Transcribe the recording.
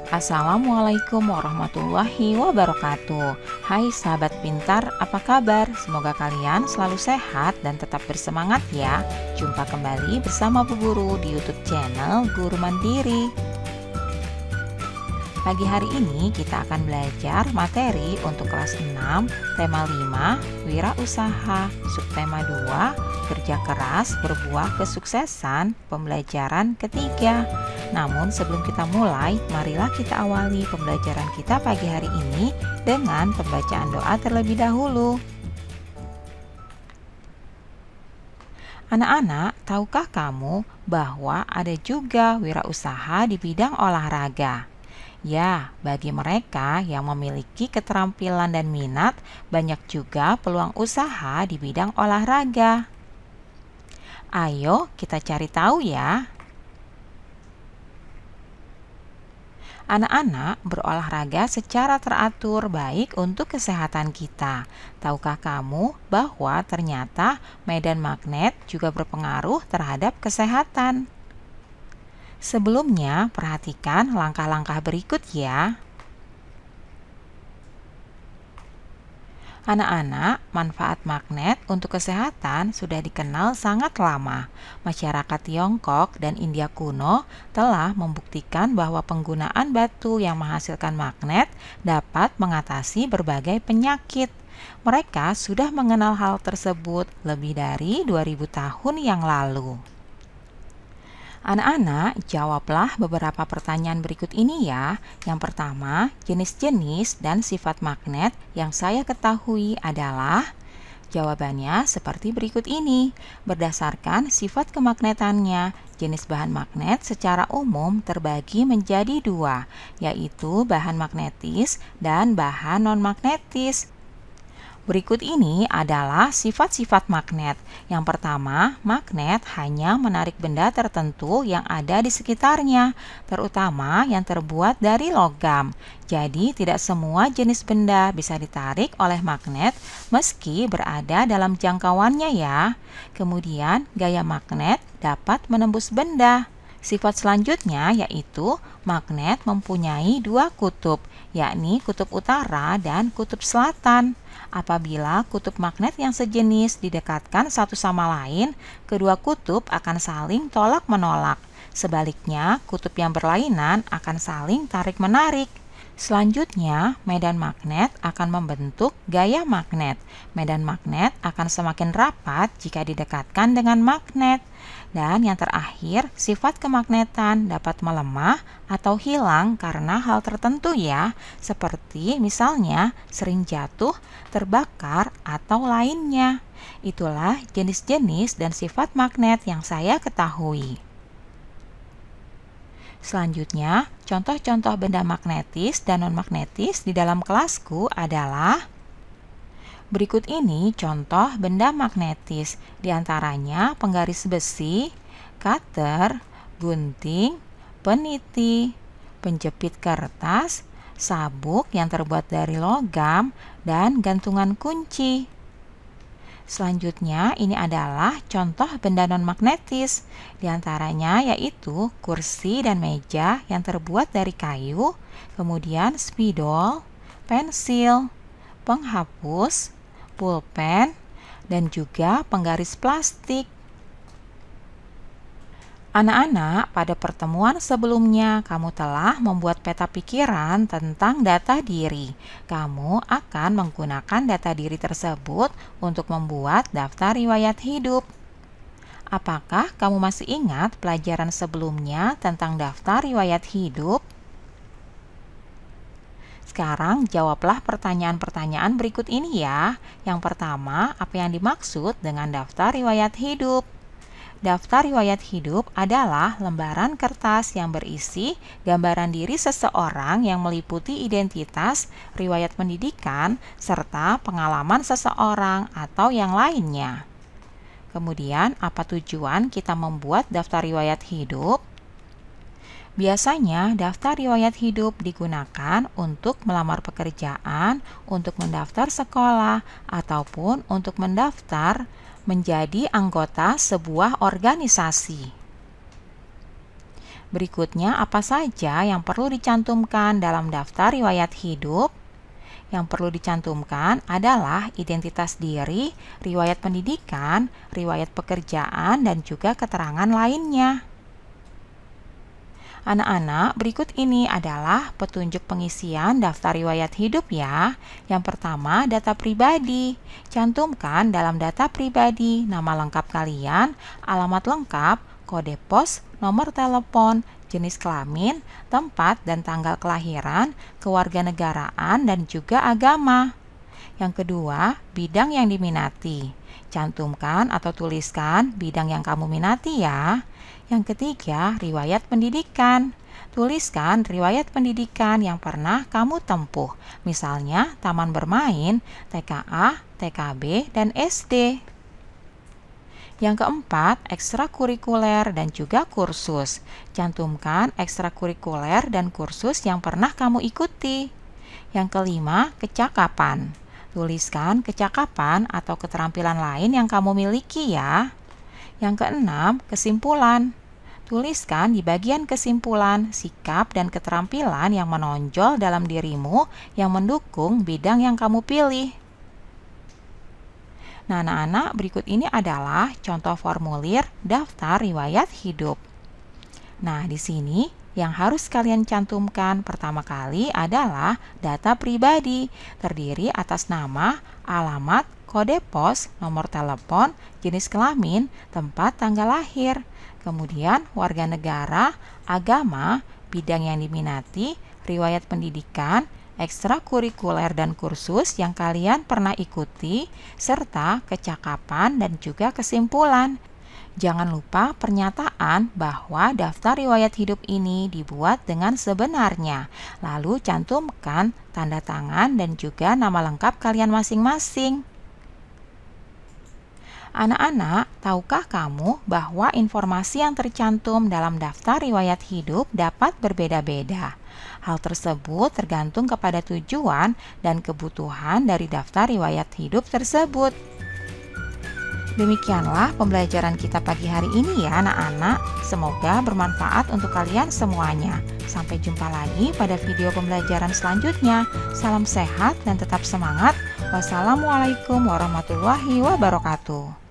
Assalamualaikum warahmatullahi wabarakatuh. Hai sahabat pintar, apa kabar? Semoga kalian selalu sehat dan tetap bersemangat ya. Jumpa kembali bersama Bu Guru di YouTube channel Guru Mandiri. Pagi hari ini kita akan belajar materi untuk kelas 6, tema 5, wirausaha, subtema 2, kerja keras berbuah kesuksesan, pembelajaran ketiga. Namun sebelum kita mulai, marilah kita awali pembelajaran kita pagi hari ini dengan pembacaan doa terlebih dahulu. Anak-anak, tahukah kamu bahwa ada juga wirausaha di bidang olahraga? Ya, bagi mereka yang memiliki keterampilan dan minat, banyak juga peluang usaha di bidang olahraga. Ayo kita cari tahu ya. Anak-anak berolahraga secara teratur baik untuk kesehatan kita. Tahukah kamu bahwa ternyata medan magnet juga berpengaruh terhadap kesehatan? Sebelumnya, perhatikan langkah-langkah berikut ya. Anak-anak, manfaat magnet untuk kesehatan sudah dikenal sangat lama. Masyarakat Tiongkok dan India kuno telah membuktikan bahwa penggunaan batu yang menghasilkan magnet dapat mengatasi berbagai penyakit. Mereka sudah mengenal hal tersebut lebih dari 2000 tahun yang lalu. Anak-anak, jawablah beberapa pertanyaan berikut ini ya. Yang pertama, jenis-jenis dan sifat magnet yang saya ketahui adalah. Jawabannya seperti berikut ini. Berdasarkan sifat kemagnetannya, jenis bahan magnet secara umum terbagi menjadi dua, yaitu bahan magnetis dan bahan non-magnetis. Berikut ini adalah sifat-sifat magnet. Yang pertama, magnet hanya menarik benda tertentu yang ada di sekitarnya, terutama yang terbuat dari logam. Jadi, tidak semua jenis benda bisa ditarik oleh magnet meski berada dalam jangkauannya ya. Kemudian, gaya magnet dapat menembus benda. Sifat selanjutnya yaitu magnet mempunyai dua kutub, yakni kutub utara dan kutub selatan. Apabila kutub magnet yang sejenis didekatkan satu sama lain, kedua kutub akan saling tolak-menolak. Sebaliknya, kutub yang berlainan akan saling tarik-menarik. Selanjutnya, medan magnet akan membentuk gaya magnet. Medan magnet akan semakin rapat jika didekatkan dengan magnet. Dan yang terakhir, sifat kemagnetan dapat melemah atau hilang karena hal tertentu ya, seperti misalnya sering jatuh, terbakar, atau lainnya. Itulah jenis-jenis dan sifat magnet yang saya ketahui. Selanjutnya, contoh-contoh benda magnetis dan non-magnetis di dalam kelasku adalah berikut ini contoh benda magnetis, diantaranya penggaris besi, cutter, gunting, peniti, penjepit kertas, sabuk yang terbuat dari logam, dan gantungan kunci. Selanjutnya, ini adalah contoh benda non-magnetis. Di antaranya yaitu kursi dan meja yang terbuat dari kayu, kemudian spidol, pensil, penghapus, pulpen, dan juga penggaris plastik. Anak-anak, pada pertemuan sebelumnya kamu telah membuat peta pikiran tentang data diri. Kamu akan menggunakan data diri tersebut untuk membuat daftar riwayat hidup. Apakah kamu masih ingat pelajaran sebelumnya tentang daftar riwayat hidup? Sekarang jawablah pertanyaan-pertanyaan berikut ini ya. Yang pertama, apa yang dimaksud dengan daftar riwayat hidup? Daftar riwayat hidup adalah lembaran kertas yang berisi gambaran diri seseorang yang meliputi identitas, riwayat pendidikan, serta pengalaman seseorang atau yang lainnya. Kemudian, apa tujuan kita membuat daftar riwayat hidup? Biasanya, daftar riwayat hidup digunakan untuk melamar pekerjaan, untuk mendaftar sekolah, ataupun untuk mendaftar menjadi anggota sebuah organisasi. Berikutnya, apa saja yang perlu dicantumkan dalam daftar riwayat hidup? Yang perlu dicantumkan adalah identitas diri, riwayat pendidikan, riwayat pekerjaan, dan juga keterangan lainnya. Anak-anak, berikut ini adalah petunjuk pengisian daftar riwayat hidup ya. Yang pertama, data pribadi. Cantumkan dalam data pribadi nama lengkap kalian, alamat lengkap, kode pos, nomor telepon, jenis kelamin, tempat dan tanggal kelahiran, kewarganegaraan, dan juga agama. Yang kedua, bidang yang diminati. Cantumkan atau tuliskan bidang yang kamu minati ya. Yang ketiga, riwayat pendidikan. Tuliskan riwayat pendidikan yang pernah kamu tempuh, misalnya taman bermain, TKA, TKB, dan SD. Yang keempat, ekstrakurikuler dan juga kursus. Cantumkan ekstrakurikuler dan kursus yang pernah kamu ikuti. Yang kelima, kecakapan. Tuliskan kecakapan atau keterampilan lain yang kamu miliki ya. Yang keenam, kesimpulan. Tuliskan di bagian kesimpulan sikap dan keterampilan yang menonjol dalam dirimu yang mendukung bidang yang kamu pilih. Nah, anak-anak, berikut ini adalah contoh formulir daftar riwayat hidup. Nah, di sini yang harus kalian cantumkan pertama kali adalah data pribadi, terdiri atas nama, alamat, kode pos, nomor telepon, jenis kelamin, tempat tanggal lahir, kemudian warga negara, agama, bidang yang diminati, riwayat pendidikan, ekstrakurikuler dan kursus yang kalian pernah ikuti, serta kecakapan dan juga kesimpulan. Jangan lupa pernyataan bahwa daftar riwayat hidup ini dibuat dengan sebenarnya. Lalu cantumkan tanda tangan dan juga nama lengkap kalian masing-masing. Anak-anak, tahukah kamu bahwa informasi yang tercantum dalam daftar riwayat hidup dapat berbeda-beda? Hal tersebut tergantung kepada tujuan dan kebutuhan dari daftar riwayat hidup tersebut. Demikianlah pembelajaran kita pagi hari ini ya anak-anak. Semoga bermanfaat untuk kalian semuanya. Sampai jumpa lagi pada video pembelajaran selanjutnya. Salam sehat dan tetap semangat. Wassalamualaikum warahmatullahi wabarakatuh.